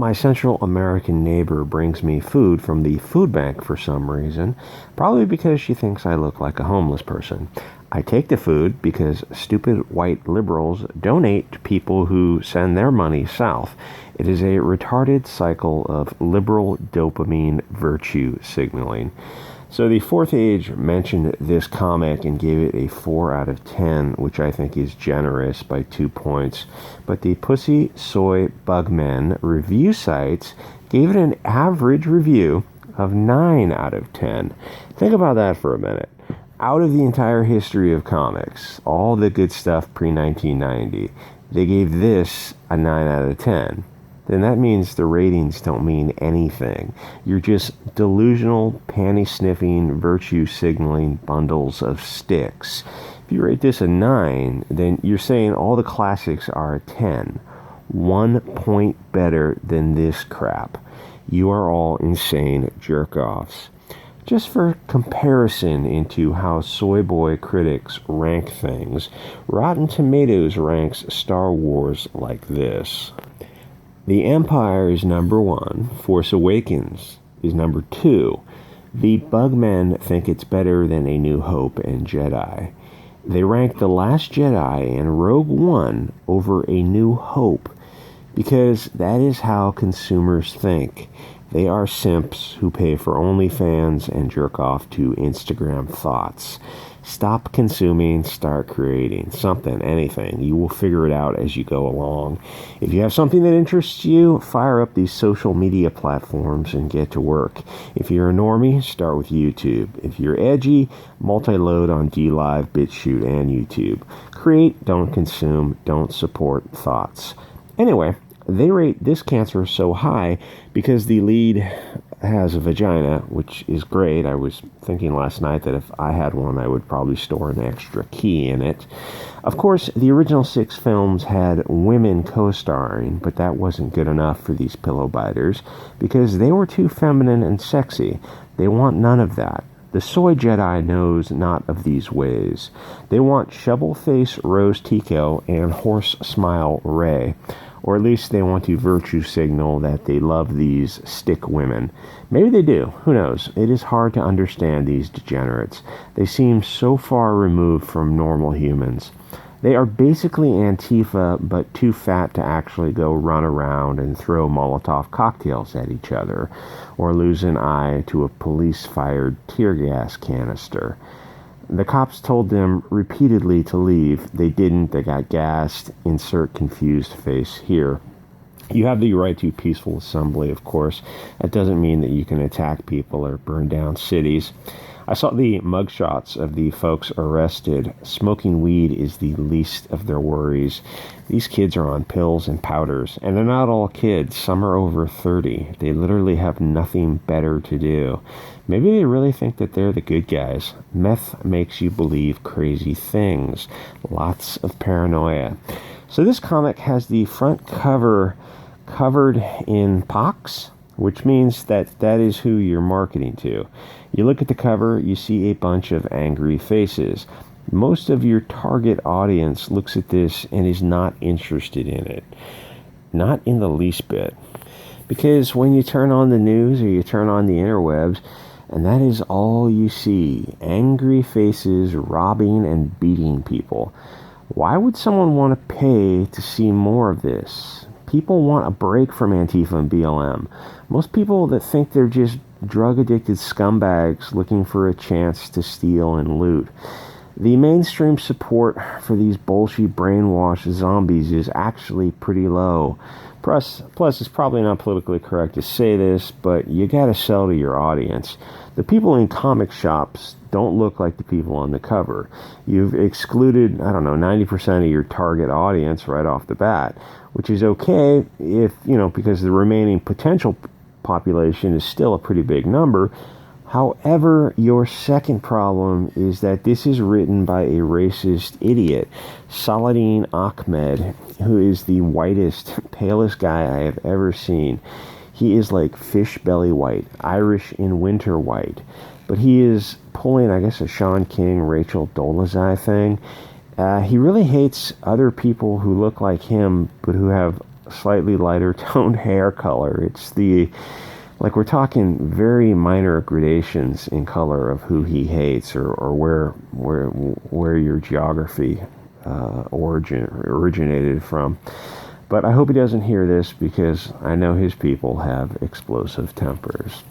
My Central American neighbor brings me food from the food bank for some reason, probably because she thinks I look like a homeless person. I take the food because stupid white liberals donate to people who send their money south. It is a retarded cycle of liberal dopamine virtue signaling. So the Fourth Age mentioned this comic and gave it a 4 out of 10, which I think is generous by 2 points. But the Pussy Soy Bugmen review sites gave it an average review of 9 out of 10. Think about that for a minute. Out of the entire history of comics, all the good stuff pre-1990, they gave this a 9 out of 10. Then that means the ratings don't mean anything. You're just delusional, panty-sniffing, virtue-signaling bundles of sticks. If you rate this a 9, then you're saying all the classics are a 10. 1 point better than this crap. You are all insane jerk-offs. Just for comparison into how soy boy critics rank things, Rotten Tomatoes ranks Star Wars like this. The Empire is number 1. Force Awakens is number 2. The Bugmen think it's better than A New Hope and Jedi. They rank The Last Jedi and Rogue One over A New Hope because that is how consumers think. They are simps who pay for OnlyFans and jerk off to Instagram thoughts. Stop consuming, start creating. Something, anything. You will figure it out as you go along. If you have something that interests you, fire up these social media platforms and get to work. If you're a normie, start with YouTube. If you're edgy, multi-load on DLive, Bitchute, and YouTube. Create, don't consume, don't support thoughts. Anyway, they rate this cancer so high because the lead has a vagina, which is great. I was thinking last night that if I had one, I would probably store an extra key in it. Of course, the original 6 films had women co-starring, but that wasn't good enough for these pillow biters because they were too feminine and sexy. They want none of that. The Soy Jedi knows not of these ways. They want Shovel-Face Rose Tico and Horse Smile Ray. Or at least they want to virtue signal that they love these stick women. Maybe they do. Who knows? It is hard to understand these degenerates. They seem so far removed from normal humans. They are basically Antifa, but too fat to actually go run around and throw Molotov cocktails at each other, or lose an eye to a police-fired tear gas canister. The cops told them repeatedly to leave. They didn't. They got gassed. Insert confused face here. You have the right to peaceful assembly, of course. That doesn't mean that you can attack people or burn down cities. I saw the mugshots of the folks arrested. Smoking weed is the least of their worries. These kids are on pills and powders, and they're not all kids. Some are over 30. They literally have nothing better to do. Maybe they really think that they're the good guys. Meth makes you believe crazy things. Lots of paranoia. So this comic has the front cover covered in pox, which means that that is who you're marketing to. You look at the cover, you see a bunch of angry faces. Most of your target audience looks at this and is not interested in it. Not in the least bit. Because when you turn on the news or you turn on the interwebs, and that is all you see, angry faces robbing and beating people. Why would someone want to pay to see more of this? People want a break from Antifa and BLM. Most people that think they're just drug-addicted scumbags looking for a chance to steal and loot. The mainstream support for these bullshit brainwashed zombies is actually pretty low. Plus, it's probably not politically correct to say this, but you gotta sell to your audience. The people in comic shops don't look like the people on the cover. You've excluded, 90% of your target audience right off the bat, which is okay if, because the remaining potential population is still a pretty big number. However, your second problem is that this is written by a racist idiot, Saladin Ahmed, who is the whitest, palest guy I have ever seen. He is like fish belly white, Irish in winter white. But he is pulling, I guess, a Sean King, Rachel Dolezal thing. He really hates other people who look like him, but who have slightly lighter toned hair color. It's like we're talking very minor gradations in color of who he hates or where your geography originated from. But I hope he doesn't hear this because I know his people have explosive tempers.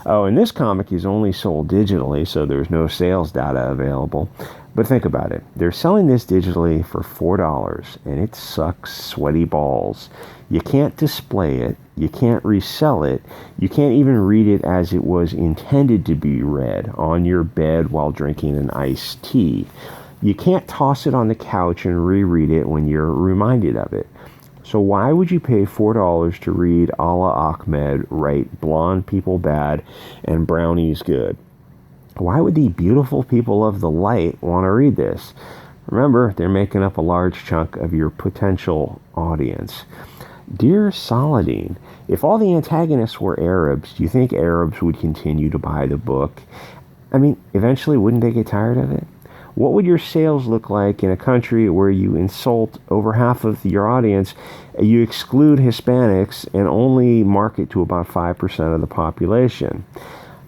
Oh, and this comic is only sold digitally, so there's no sales data available. But think about it. They're selling this digitally for $4, and it sucks sweaty balls. You can't display it. You can't resell it. You can't even read it as it was intended to be read on your bed while drinking an iced tea. You can't toss it on the couch and reread it when you're reminded of it. So why would you pay $4 to read Allah Ahmed write blonde people bad and brownies good? Why would the beautiful people of the light want to read this? Remember, they're making up a large chunk of your potential audience. Dear Saladin, if all the antagonists were Arabs, do you think Arabs would continue to buy the book? I mean, eventually wouldn't they get tired of it? What would your sales look like in a country where you insult over half of your audience, you exclude Hispanics, and only market to about 5% of the population?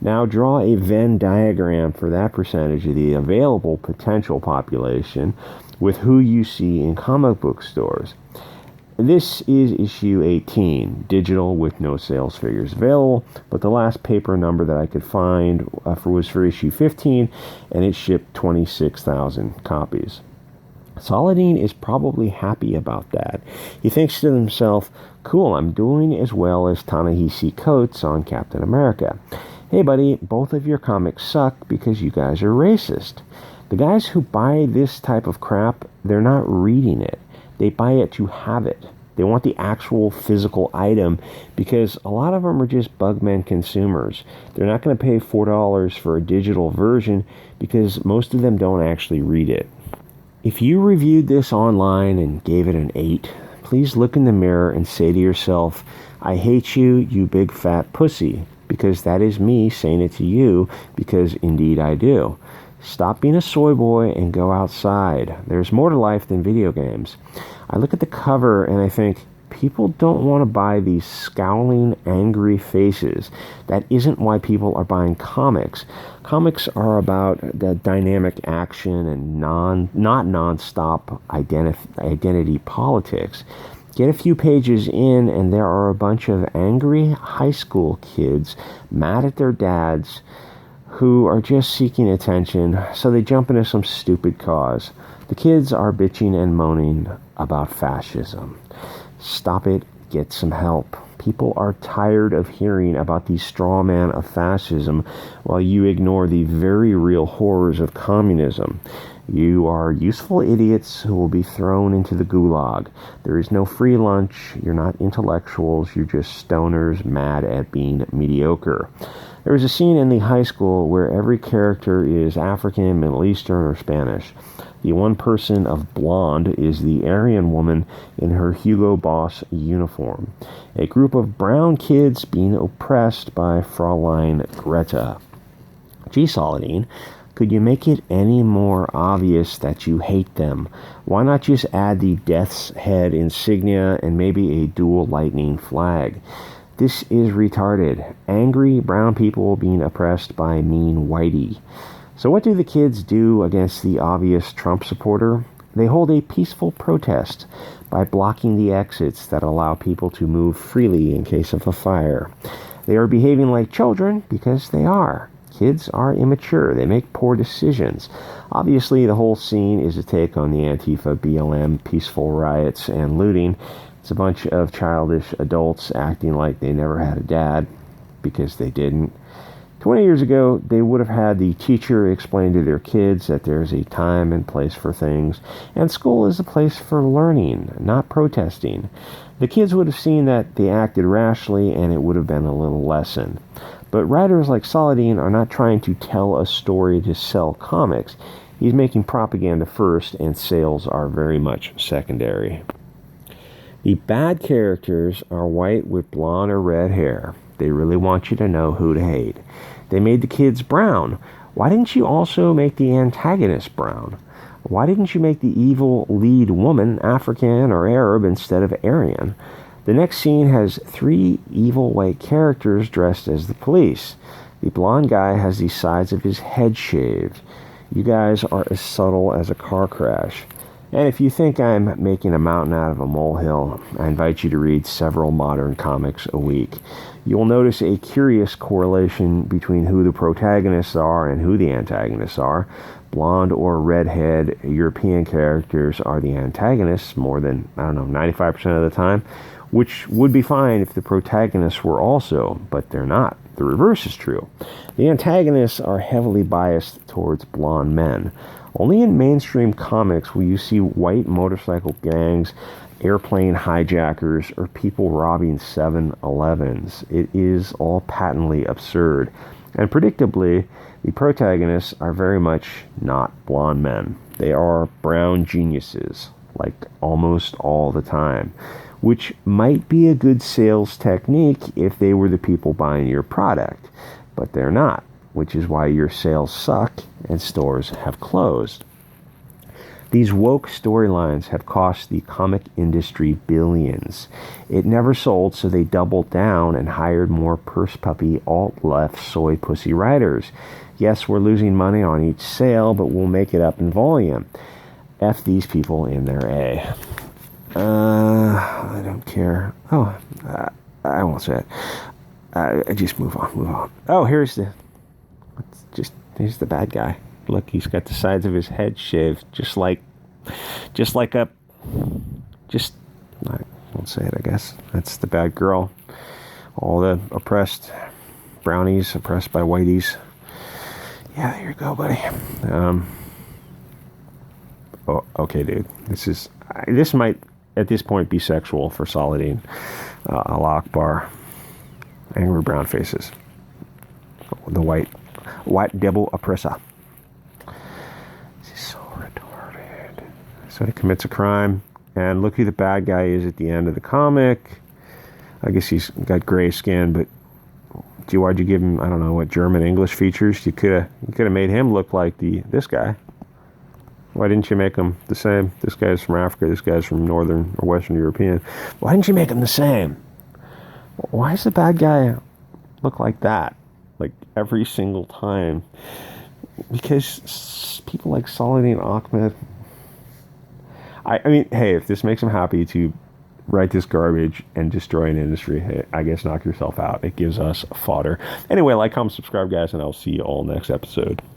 Now draw a Venn diagram for that percentage of the available potential population with who you see in comic book stores. This is issue 18, digital with no sales figures available, but the last paper number that I could find was for issue 15, and it shipped 26,000 copies. Saladin is probably happy about that. He thinks to himself, cool, I'm doing as well as Ta-Nehisi Coates on Captain America. Hey buddy, both of your comics suck because you guys are racist. The guys who buy this type of crap, they're not reading it. They buy it to have it. They want the actual physical item because a lot of them are just bugmen consumers. They're not going to pay $4 for a digital version because most of them don't actually read it. If you reviewed this online and gave it an 8, please look in the mirror and say to yourself, I hate you, you big fat pussy, because that is me saying it to you because indeed I do. Stop being a soy boy and go outside. There's more to life than video games. I look at the cover and I think, people don't want to buy these scowling, angry faces. That isn't why people are buying comics. Comics are about the dynamic action and not non-stop identity politics. Get a few pages in and there are a bunch of angry high school kids mad at their dads who are just seeking attention, so they jump into some stupid cause. The kids are bitching and moaning about fascism. Stop it. Get some help. People are tired of hearing about the straw man of fascism while you ignore the very real horrors of communism. You are useful idiots who will be thrown into the gulag. There is no free lunch. You're not intellectuals. You're just stoners mad at being mediocre. There is a scene in the high school where every character is African, Middle Eastern, or Spanish. The one person of blonde is the Aryan woman in her Hugo Boss uniform. A group of brown kids being oppressed by Fraulein Greta. Gee, Saladin, could you make it any more obvious that you hate them? Why not just add the death's head insignia and maybe a dual lightning flag? This is retarded. Angry brown people being oppressed by mean whitey. So what do the kids do against the obvious Trump supporter? They hold a peaceful protest by blocking the exits that allow people to move freely in case of a fire. They are behaving like children because they are. Kids are immature. They make poor decisions. Obviously, the whole scene is a take on the Antifa BLM peaceful riots and looting. It's a bunch of childish adults acting like they never had a dad because they didn't. 20 years ago, they would have had the teacher explain to their kids that there's a time and place for things, and school is a place for learning, not protesting. The kids would have seen that they acted rashly, and it would have been a little lesson. But writers like Saladin are not trying to tell a story to sell comics. He's making propaganda first, and sales are very much secondary. The bad characters are white with blonde or red hair. They really want you to know who to hate. They made the kids brown. Why didn't you also make the antagonist brown? Why didn't you make the evil lead woman African or Arab instead of Aryan? The next scene has 3 evil white characters dressed as the police. The blonde guy has the sides of his head shaved. You guys are as subtle as a car crash. And if you think I'm making a mountain out of a molehill, I invite you to read several modern comics a week. You'll notice a curious correlation between who the protagonists are and who the antagonists are. Blonde or redhead European characters are the antagonists more than, 95% of the time, which would be fine if the protagonists were also, but they're not. The reverse is true. The antagonists are heavily biased towards blonde men. Only in mainstream comics will you see white motorcycle gangs, airplane hijackers, or people robbing 7-Elevens. It is all patently absurd. And predictably, the protagonists are very much not blonde men. They are brown geniuses, like almost all the time, which might be a good sales technique if they were the people buying your product, but they're not, which is why your sales suck and stores have closed. These woke storylines have cost the comic industry billions. It never sold, so they doubled down and hired more purse puppy alt-left soy pussy writers. Yes, we're losing money on each sale, but we'll make it up in volume. F these people in their A. I don't care. Oh, I won't say it. I just move on. Oh, here's the bad guy. Look, he's got the sides of his head shaved, I won't say it, I guess. That's the bad girl. All the oppressed brownies, oppressed by whiteys. Yeah, there you go, buddy. Okay, dude. This might, at this point, be sexual for Saladin. Allah Akbar. Angry brown faces. The white devil oppressor. This is so retarded. So he commits a crime, and look who the bad guy is at the end of the comic. I guess he's got gray skin, but why'd you give him, I don't know, what German English features? You could have made him look like this guy. Why didn't you make them the same? This guy's from Africa, this guy's from Northern or Western European. Why didn't you make them the same? Why does the bad guy look like that? Like every single time? Because people like Saladin Ahmed. I mean, hey, if this makes him happy to write this garbage and destroy an industry, hey, I guess knock yourself out. It gives us fodder. Anyway, like, comment, subscribe, guys, and I'll see you all next episode.